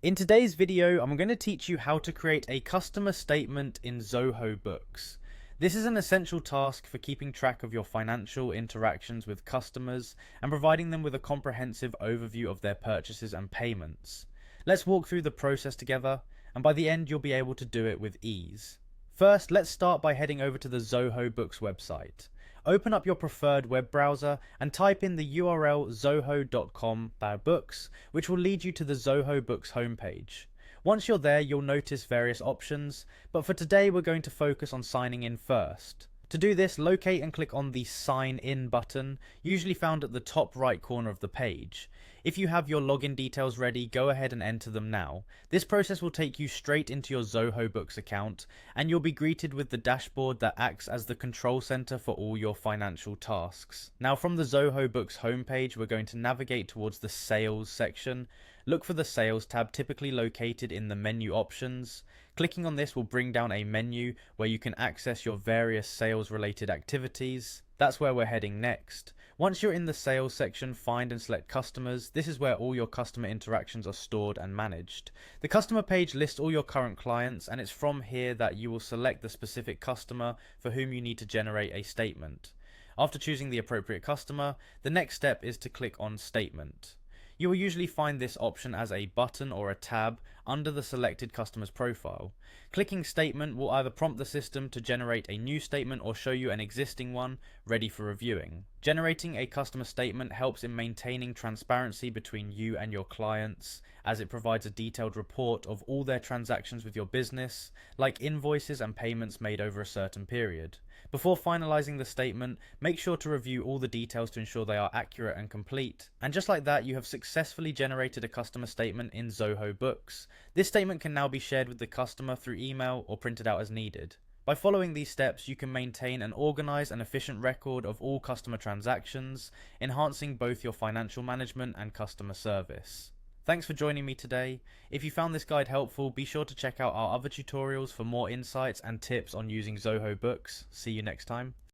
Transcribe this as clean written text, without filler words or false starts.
In today's video, I'm going to teach you how to create a customer statement in Zoho Books. This is an essential task for keeping track of your financial interactions with customers and providing them with a comprehensive overview of their purchases and payments. Let's walk through the process together, and by the end you'll be able to do it with ease. First, let's start by heading over to the Zoho Books website. Open up your preferred web browser and type in the URL zoho.com/books, which will lead you to the Zoho Books homepage. Once you're there, you'll notice various options, but for today we're going to focus on signing in first. To do this, locate and click on the Sign In button, usually found at the top right corner of the page. If you have your login details ready, go ahead and enter them now. This process will take you straight into your Zoho Books account, and you'll be greeted with the dashboard that acts as the control center for all your financial tasks. Now, from the Zoho Books homepage, we're going to navigate towards the Sales section. Look for the Sales tab, typically located in the menu options. Clicking on this will bring down a menu where you can access your various sales related activities. That's where we're heading next. Once you're in the sales section, find and select customers. This is where all your customer interactions are stored and managed. The customer page lists all your current clients, and it's from here that you will select the specific customer for whom you need to generate a statement. After choosing the appropriate customer, the next step is to click on Statement. You will usually find this option as a button or a tab under the selected customer's profile. Clicking Statement will either prompt the system to generate a new statement or show you an existing one ready for reviewing. Generating a customer statement helps in maintaining transparency between you and your clients, as it provides a detailed report of all their transactions with your business, like invoices and payments made over a certain period. Before finalizing the statement, make sure to review all the details to ensure they are accurate and complete. And just like that, you have successfully generated a customer statement in Zoho Books. This statement can now be shared with the customer through email or printed out as needed. By following these steps, you can maintain an organized and efficient record of all customer transactions, enhancing both your financial management and customer service. Thanks for joining me today. If you found this guide helpful, be sure to check out our other tutorials for more insights and tips on using Zoho Books. See you next time.